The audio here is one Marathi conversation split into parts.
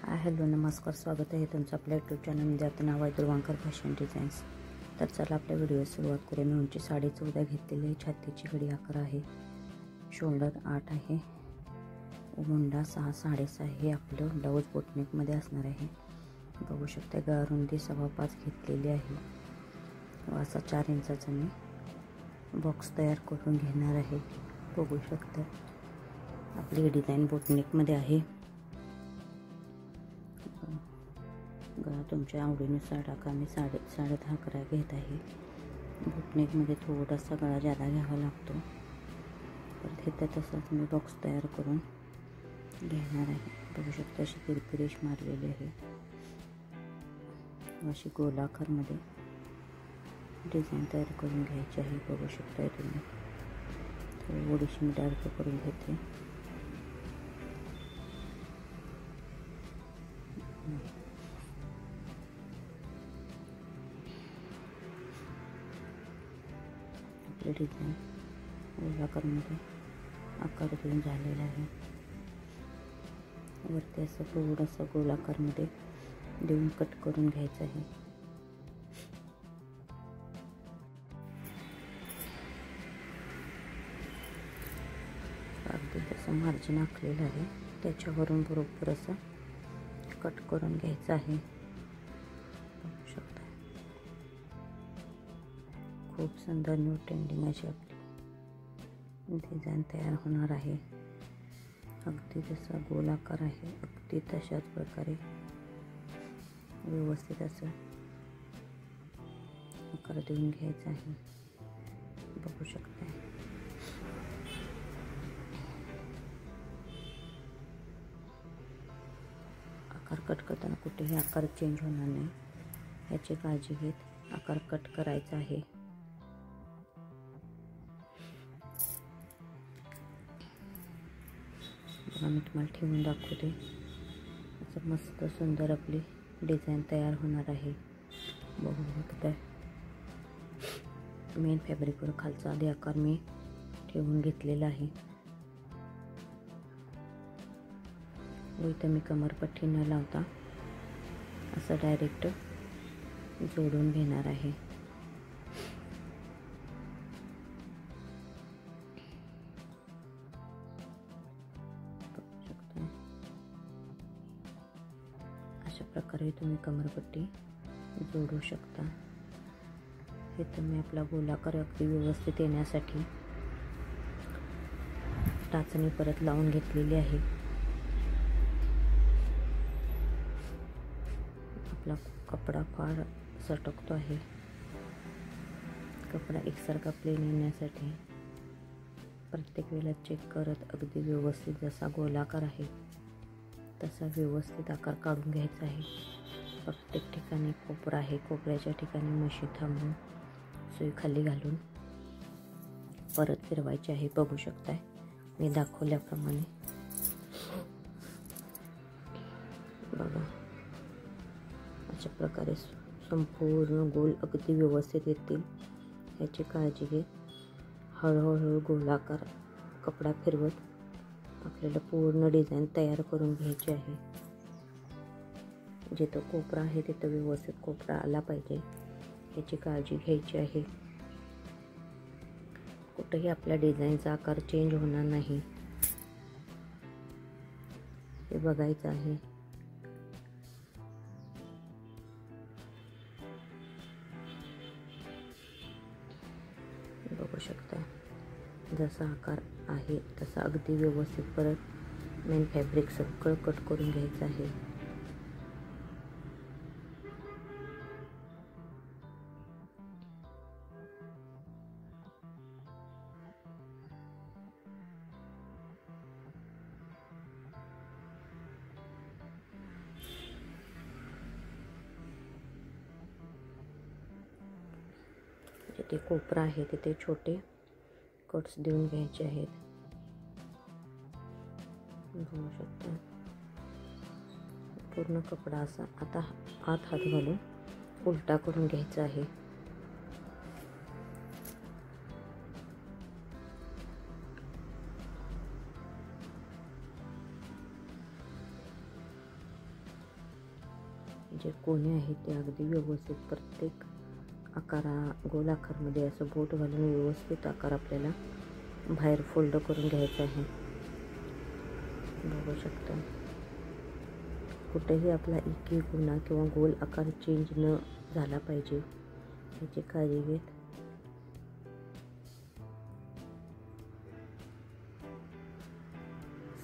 हॅलो नमस्कार, स्वागत आहे तुमचं आपल्या यूट्यूब चॅनलमध्ये. आता नाव आहे ध्रुवांकर फॅशन डिझाईन्स. तर चला आपल्या व्हिडिओ सुरुवात करूया. मी उंची 14.5 घेतलेली आहे. छातीची घडी 11 आहे. शोल्डर 8 आहे. मुंडा 6 6.5 आहे. आपलं ब्लाऊज बोटनेकमध्ये असणार आहे. बघू शकता गळारुंदी 5.25 घेतलेली आहे. असा 4 इंचाचा मी बॉक्स तयार करून घेणार आहे. बघू शकता आपली डिझाईन बोटनेकमध्ये आहे. गळा तुमच्या आवडीनुसार टाका. मी 10.5 11 घेत आहे. बोटनेकमध्ये थोडासा गळा जादा घ्यावा लागतो. परत इथं तसंच मी बॉक्स तयार करून घेणार आहे. बघू शकता अशी तिरपी रेष मारलेली आहे. अशी गोलाकारमध्ये डिझाईन तयार करून घ्यायची आहे. बघू शकता तुम्ही थोडीशी मी डार्क करून घेते. आपले डिझाईन गोलाकारमध्ये आकार देऊन झालेला आहे. वरती असं थोडंसं गोलाकारमध्ये देऊन कट करून घ्यायचं आहे. अगदी तसं मार्जिन आखलेलं आहे, त्याच्यावरून बरोबर असं कट करून घ्यायचं आहे. बघू शकता खूप सुंदर न्यू ट्रेंडिंग अशी आपली डिझाईन तयार होणार आहे. अगदी तसा गोलाकार आहे. अगदी तशाच प्रकारे व्यवस्थित असं आकार देऊन घ्यायचा आहे. बघू शकता आकार कट करताना कुठेही आकार चेंज होणार नाही याची काळजी घेत आकार कट करायचा आहे. बघा मी तुम्हाला ठेवून दाखवते. असं मस्त सुंदर आपली डिझाईन तयार होणार आहे. बघू शकता मेन फॅब्रिकवर खालचा आधी आकार मी ठेवून घेतलेला आहे. व इथं मी कमरपट्टी न लावता असं डायरेक्ट जोडून घेणार आहे. अशा प्रकारे तुम्ही कमरपट्टी जोडू शकता. हे तुम्ही आपला गोलाकार अगदी व्यवस्थित येण्यासाठी टाचणी परत लावून घेतलेली आहे. आपला कपडा फार सटकतो आहे. कपडा एकसारखा प्लेन येण्यासाठी प्रत्येक वेळेला चेक करत अगदी व्यवस्थित जसा गोलाकार आहे तसा व्यवस्थित आकार काढून घ्यायचा आहे. प्रत्येक ठिकाणी कोपरा आहे. कोपऱ्याच्या ठिकाणी मशी थांबून सुई खाली घालून परत फिरवायची आहे. बघू शकताय मी दाखवल्याप्रमाणे. बघा अशा प्रकारे संपूर्ण गोल अगदी व्यवस्थित येतील याची काळजी घेत हळूहळू गोलाकार कपडा फिरवत आपल्याला पूर्ण डिझाईन तयार करून घ्यायची आहे. जिथं कोपरा आहे तिथं व्यवस्थित कोपरा आला पाहिजे याची काळजी घ्यायची आहे. कुठेही आपल्या डिझाईनचा आकार चेंज होणार नाही हे बघायचं आहे. बघू शकता जसा आकार आहे तसा अगदी व्यवस्थित परत मेन फॅब्रिक सगळं कट करून घ्यायचं आहे. जिथे कोपरा आहे तिथे छोटे कट्स देऊन घ्यायचे आहेत. बघू शकता पूर्ण कपडा असा आता हात घालून उलटा करून घ्यायचा आहे. जे कोणे आहेत ते अगदी व्यवस्थित प्रत्येक गोल आकारमध्ये असं बोट घालून व्यवस्थित आकार आपल्याला बाहेर फोल्ड करून घ्यायचा आहे. बघू शकता कुठेही आपला इकी कोना किंवा गोल आकार चेंज न झाला पाहिजे याची काळजी घेत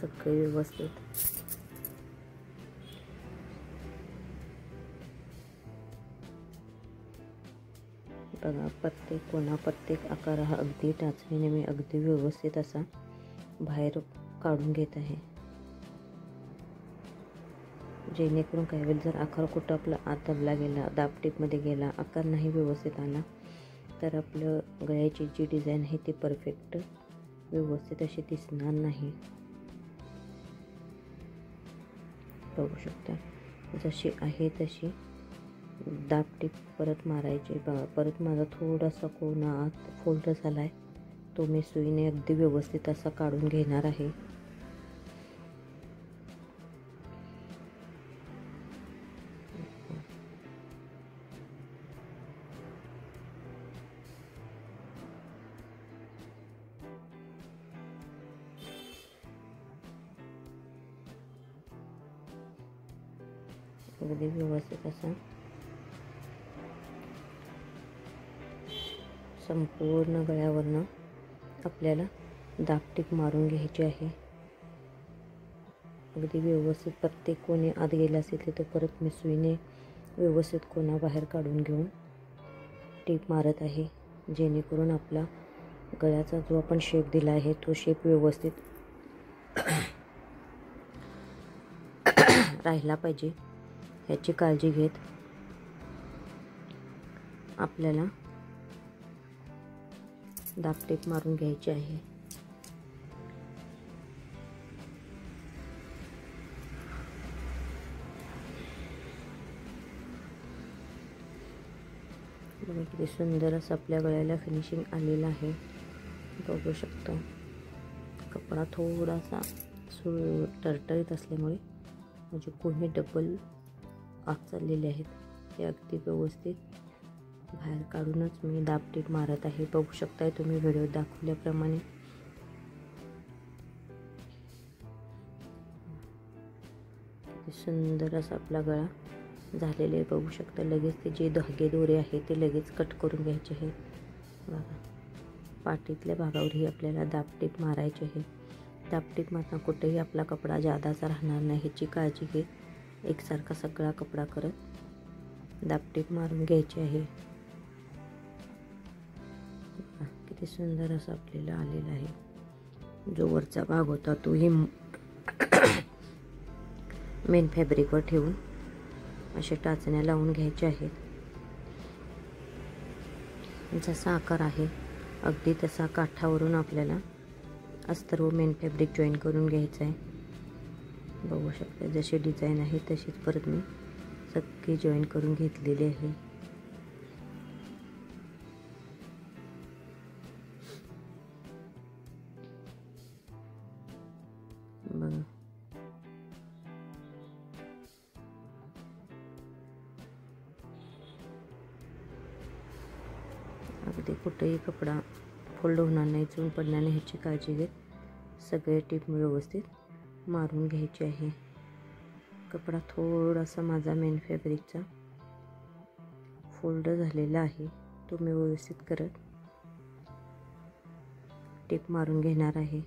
सगळे व्यवस्थित बघा. प्रत्येक कोणा प्रत्येक आकार हा अगदी टाचणीने मी अगदी व्यवस्थित असा बाहेर काढून घेत आहे, जेणेकरून काही वेळ जर आकार कुठं आपला आत दबला गेला, दाबटीपमध्ये गेला, आकार नाही व्यवस्थित आला तर आपलं गळ्याची जी डिझाईन आहे ती परफेक्ट व्यवस्थित अशी दिसणार नाही. बघू शकता जशी आहे तशी दाबटीप परत मारायची. परत माझा थोडासा कोणा आत फोल्ड झाला आहे, तो मी सुईने अगदी व्यवस्थित असा काढून घेणार आहे. अगदी व्यवस्थित असा संपूर्ण गळ्यावरनं आपल्याला दाबटीप मारून घ्यायची आहे. अगदी व्यवस्थित प्रत्येक कोणी आत गेला असेल तर परत मी सुईने व्यवस्थित कोणा बाहेर काढून घेऊन टीप मारत आहे, जेणेकरून आपला गळ्याचा जो आपण शेप दिला आहे तो शेप व्यवस्थित राहिला पाहिजे याची काळजी घेत आपल्याला दाबटीप मारून घ्यायची आहे. बघा किती सुंदर असं आपल्या गळ्याला फिनिशिंग आलेलं आहे. बघू शकतो कपडा थोडासा टरटरीत असल्यामुळे म्हणजे कोणी डबल आत चाललेले आहेत, ते अगदी व्यवस्थित बाहेर काढूनच मी दाबटीप मारत आहे. बघू शकताय तुम्ही व्हिडिओ दाखवल्याप्रमाणे. किती सुंदर असा आपला गळा झालेले बघू शकता. लगेच ते जे धागे दोरे आहे ते लगेच कट करून घ्यायचे आहे. बघा पाठीतल्या भागावरही आपल्याला दाबटीप मारायची आहे. दाबटीप मारताना कुठेही आपला कपडा जादाचा राहणार नाही ह्याची काळजी घेत एकसारखा सगळा कपडा करत दाबटीप मारून घ्यायची आहे. किती सुंदर असं आपल्याला आलेला आहे. जो वरचा भाग होता तोही मेन फॅब्रिकवर ठेवून अशा टाचण्या लावून घ्यायच्या आहेत. जसा आकार आहे अगदी तसा काठावरून आपल्याला अस्तर व मेन फॅब्रिक जॉईन करून घ्यायचं आहे. बघू शकता जशी डिझाईन आहे तशीच परत मी सगळी जॉईन करून घेतलेली आहे. बघा अगदी कुठेही कपडा फोल्ड होणार नाही, चून पडणार नाही ह्याची काळजी घेत सगळे टीप व्यवस्थित मारून घ्यायची आहे. कपडा थोडासा माझा मेन फॅब्रिकचा फोल्ड झालेला आहे, तो मी व्यवस्थित करत टीप मारून घेणार आहे.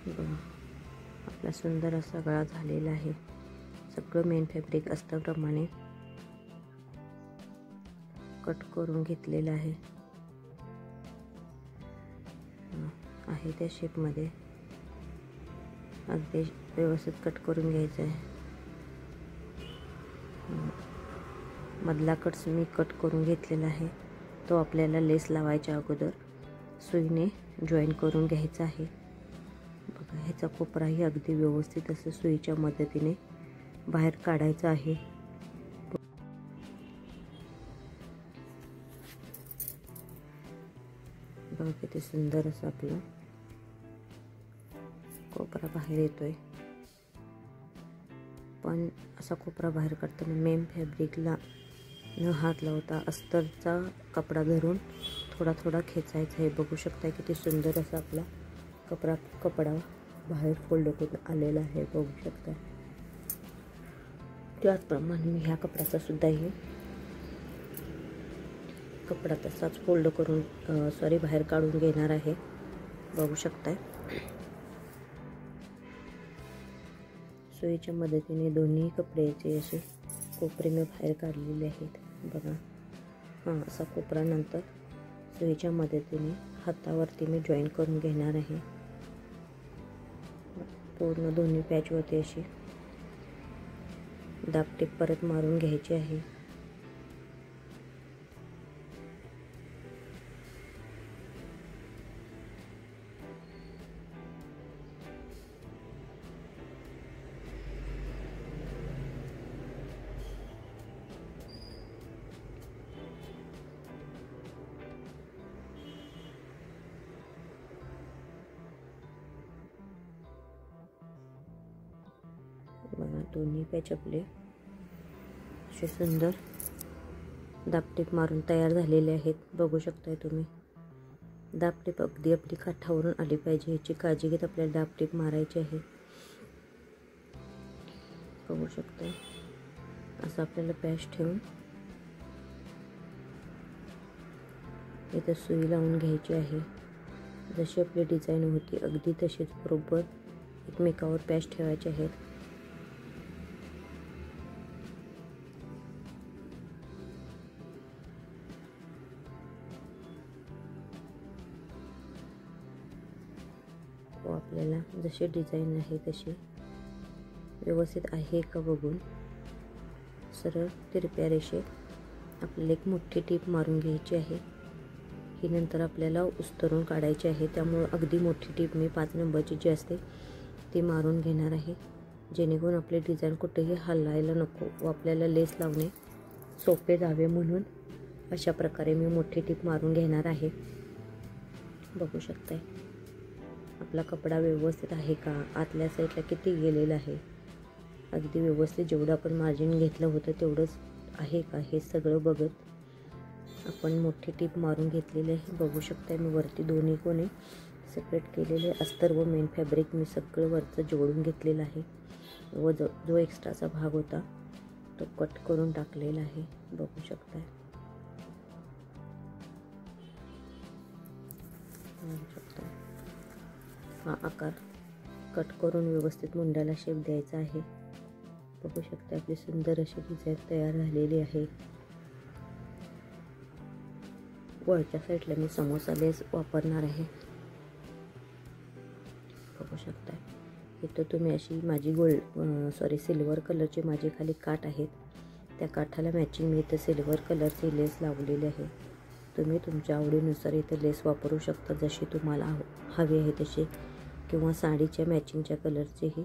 बघा आपला सुंदर असा गळा झालेला आहे. सगळं मेन फॅब्रिक अस्ताप्रमाणे कट करून घेतलेलं आहे. आहे त्या शेपमध्ये अगदी व्यवस्थित कट करून घ्यायचं आहे. मधला कट मी कट करून घेतलेला आहे, तो आपल्याला लेस लावायच्या अगोदर सुईने जॉईन करून घ्यायचा आहे. बघा ह्याचा कोपराही अगदी व्यवस्थित असं सुईच्या मदतीने बाहेर काढायचा आहे. बघा किती सुंदर असं आपलं कोपरा बाहेर येतोय. पण असा कोपरा बाहेर काढताना मेन फॅब्रिकला न हात लावता अस्तरचा कपडा धरून थोडा थोडा खेचायचा आहे. बघू शकता किती सुंदर असा आपला कपडा बाहेर फोल्ड करून आलेला आहे. बघू शकता. त्याचप्रमाणे मी ह्या कपड्याचा सुद्धा हे कपडा तसाच फोल्ड करून बाहेर काढून घेणार आहे. बघू शकताय. सुईच्या मदतीने दोन्ही कपड्याचे असे कोपरे मी बाहेर काढलेले आहेत. बघा असा कोपरा नंतर सुईच्या मदतीने हातावरती मी जॉईन करून घेणार आहे. पूर्ण दोन्ही पॅचवरती अशी दाबटीप परत मारून घ्यायची आहे. बघा दोन्ही पॅच आपले असे सुंदर दाबटीप मारून तयार झालेले आहेत. बघू शकताय तुम्ही. दाबटीप अगदी आपली काठावरून आली पाहिजे याची काळजी घेत आपल्याला दाबटीप मारायची आहे. बघू शकताय. असं आपल्याला पॅच ठेवून इथं सुई लावून घ्यायची आहे. जशी आपली डिझाईन होती अगदी तशीच बरोबर एकमेकावर पॅच ठेवायचे आहेत. आपल्याला जशी डिझाईन आहे तशी व्यवस्थित आहे का बघून सरळ तिरप्या रेषेत आपल्याला एक मोठी टीप मारून घ्यायची आहे. ही नंतर आपल्याला उस्तरून काढायची आहे. त्यामुळे अगदी मोठी टीप मी 5 नंबरची जी असते ती मारून घेणार आहे, जेणेकरून आपले डिझाईन कुठेही हलायला नको व आपल्याला लेस लावणे सोपे जावे म्हणून अशा प्रकारे मी मोठी टीप मारून घेणार आहे. बघू शकताय. आपला कपडा व्यवस्थित आहे का, आतल्या साईडला किती गेलेला आहे, अगदी व्यवस्थित जेवढं आपण मार्जिन घेतलं होतं तेवढंच आहे का हे सगळं बघत आपण मोठी टीप मारून घेतलेली आहे. बघू शकताय. मी वरती दोन्ही कोणे सेपरेट केलेले अस्तर व मेन फॅब्रिक मी सगळं वरचं जोडून घेतलेलं आहे व जो एक्स्ट्राचा भाग होता तो कट करून टाकलेला आहे. बघू शकताय. हा आकार कट करून व्यवस्थित मुंड्याला शेप द्यायचा आहे. बघू शकता आपली सुंदर अशी डिझाईन तयार झालेली आहे. वरच्या साईडला मी समोसा लेस वापरणार आहे. बघू शकता. इथं तुम्ही अशी माझी सिल्वर कलरची माझी खाली काठ आहेत, त्या काठाला मॅचिंग मी इथं सिल्वर कलरची लेस लावलेली आहे. तुम्ही तुमच्या आवडीनुसार इथं लेस वापरू शकता जशी तुम्हाला हवी आहे तशी, किंवा साडीच्या मॅचिंगच्या कलरचेही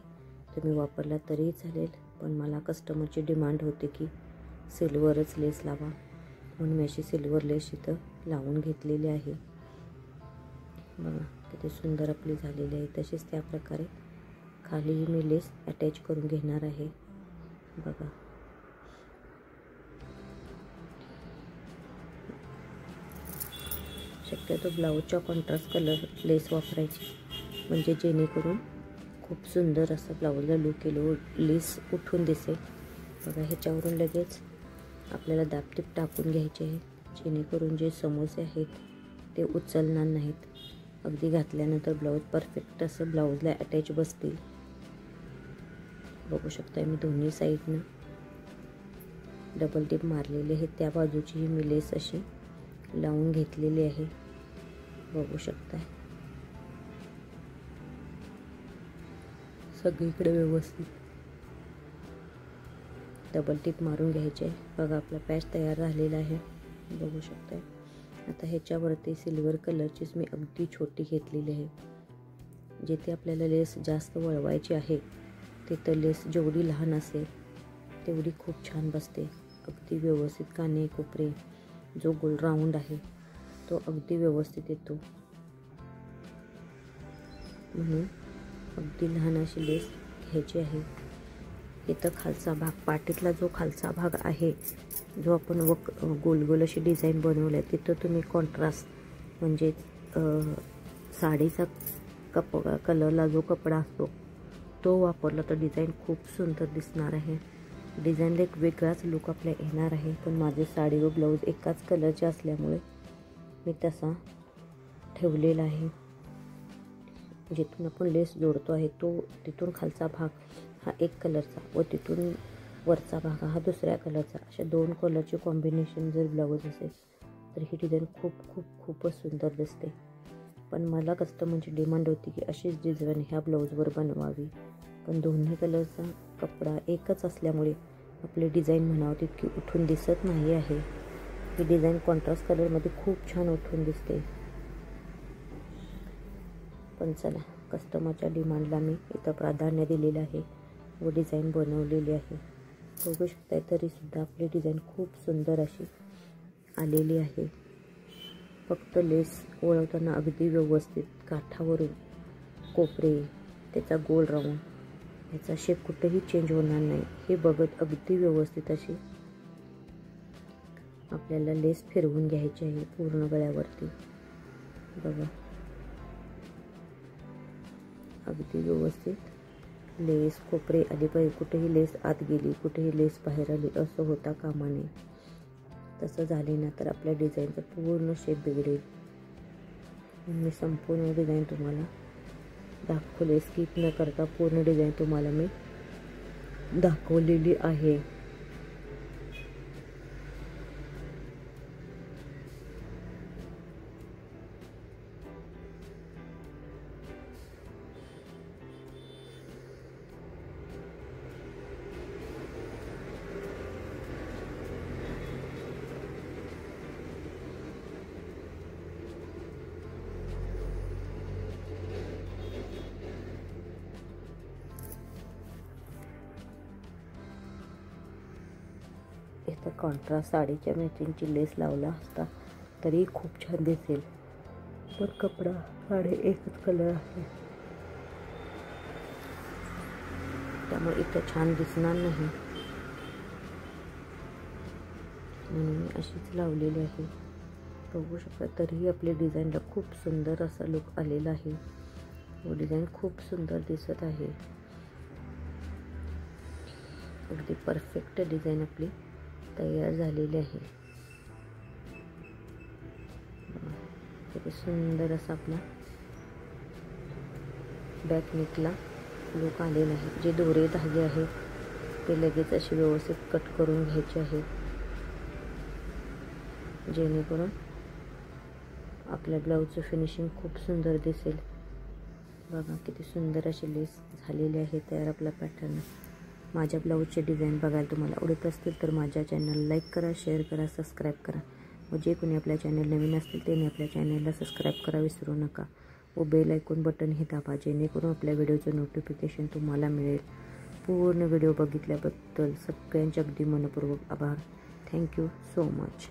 तुम्ही वापरला तरीही चालेल. पण मला कस्टमरची डिमांड होती की सिल्वरच लेस लावा म्हणून मी अशी सिल्वर लेस इथं लावून घेतलेली आहे. बघा किती सुंदर आपली झालेली आहे. तशीच त्या प्रकारे खालीही मी लेस अटॅच करून घेणार आहे. बघा शक्यतो ब्लाऊजच्या कॉन्ट्रास्ट कलर लेस वापरायची, म्हणजे जेणेकरून खूप सुंदर असं ब्लाऊजला लुक येईल, लेस उठून दिसेल. बघा ह्याच्यावरून लगेच आपल्याला दाबटीप टाकून घ्यायचे आहे, जेणेकरून जे समोसे आहेत ते उचलणार नाहीत. अगदी घातल्यानंतर ब्लाऊज परफेक्ट असं ब्लाऊजला अटॅच बसतील. बघू शकता. मी दोन्ही साईडनं डबल टिप मारलेली आहे. त्या बाजूची मी लेस अशी लावून घेतलेली आहे. बघू शकता. सगळीकडे व्यवस्थित डबल टिप मारून घ्यायचे. बघा आपला पॅच तयार झालेला आहे. बघू शकता. आता ह्याच्यावरती सिल्वर कलरचीच मी अगदी छोटी घेतलेली आहे. जिथे आपल्याला लेस जास्त वळवायची आहे तिथं लेस जेवढी लहान असेल तेवढी खूप छान बसते. अगदी व्यवस्थित काने कोपरे जो गोल राऊंड आहे तो अगदी व्यवस्थित येतो. म्हणून अगदी लहान अशी लेस घ्यायची आहे. इथं खालचा भाग, पाठीतला जो खालचा भाग आहे, जो आपण गोल गोल अशी डिझाईन बनवली आहे, तिथं तुम्ही कॉन्ट्रास्ट म्हणजे साडीचा कलरला जो कपडा असतो तो वापरला तर डिझाईन खूप सुंदर दिसणार आहे. डिझाईनला एक वेगळाच लुक आपल्या येणार आहे. पण माझे साडी व ब्लाऊज एकाच कलरचे असल्यामुळे मी तसा ठेवलेला आहे. जिथून आपण लेस जोडतो आहे तो तिथून खालचा भाग हा एक कलरचा व तिथून वरचा भाग हा दुसऱ्या कलरचा, अशा 2 कलरचे कॉम्बिनेशन जर ब्लाऊज असेल तर ही डिझाईन खूपच सुंदर दिसते. पण मला कस्टमरची डिमांड होती की अशीच डिझाईन ह्या ब्लाऊजवर बनवावी. पण दोन्ही कलरचा कपडा एकच असल्यामुळे आपली डिझाईन म्हणावं तितकी उठून दिसत नाही आहे. ही डिझाईन कॉन्ट्रास्ट कलरमध्ये खूप छान उठून दिसते. पण चला, कस्टमरच्या डिमांडला मी इथं प्राधान्य दिलेलं आहे व डिझाईन बनवलेली आहे. बघू शकताय तरीसुद्धा आपली डिझाईन खूप सुंदर अशी आलेली आहे. फक्त लेस ओळखताना अगदी व्यवस्थित काठावरून कोपरे, त्याचा गोल राऊंड, ह्याचा शेप कुठेही चेंज होणार नाही हे बघत अगदी व्यवस्थित अशी आपल्याला लेस फिरवून घ्यायची आहे पूर्ण गळ्यावरती. बघा, अगदी व्यवस्थित लेस कोपरे आली पाहिजे. कुठेही लेस आत गेली, कुठेही लेस बाहेर आली असं होता कामा नये. तसं झाले ना तर आपल्या डिझाईनचा पूर्ण शेप बिघडेल. मी संपूर्ण डिझाईन तुम्हाला दाखवले, स्किप न करता पूर्ण डिझाईन तुम्हाला मी दाखवलेली आहे. इथं कॉन्ट्रास्ट साडीच्या मॅचिंगची लेस लावला असता तरी खूप छान दिसेल. पण कपडा साडी एकच कलर आहे त्यामुळे इथं छान दिसणार नाही म्हणून मी अशीच लावलेली आहे. बघू शकता तरीही आपल्या डिझाईनला खूप सुंदर असा लुक आलेला आहे व डिझाईन खूप सुंदर दिसत आहे. अगदी परफेक्ट डिझाईन आपली तयार झालेली आहे. किती सुंदर असा आपला बॅक नेकला लुक आलेला आहे. जे दोरे धागे आहेत ते लगेच असे व्यवस्थित कट करून घ्यायचे आहे जेणेकरून आपल्या ब्लाऊजचं फिनिशिंग खूप सुंदर दिसेल. बघा किती सुंदर अशी लेस झालेली आहे तयार आपला पॅटर्न. माझ्या ब्लाऊजचे डिझाईन बघायला तुम्हाला आवडत असतील तर माझ्या चॅनल लाईक करा, शेअर करा, सबस्क्राईब करा व जे कोणी आपल्या चॅनल नवीन असतील त्यांनी आपल्या चॅनलला सबस्क्राईब करा विसरू नका व बेल आयकॉन बटन हे दाबा जेणेकरून आपल्या व्हिडिओचं नोटिफिकेशन तुम्हाला मिळेल. पूर्ण व्हिडिओ बघितल्याबद्दल सगळ्यांचे अगदी मनपूर्वक आभार. Thank you so much.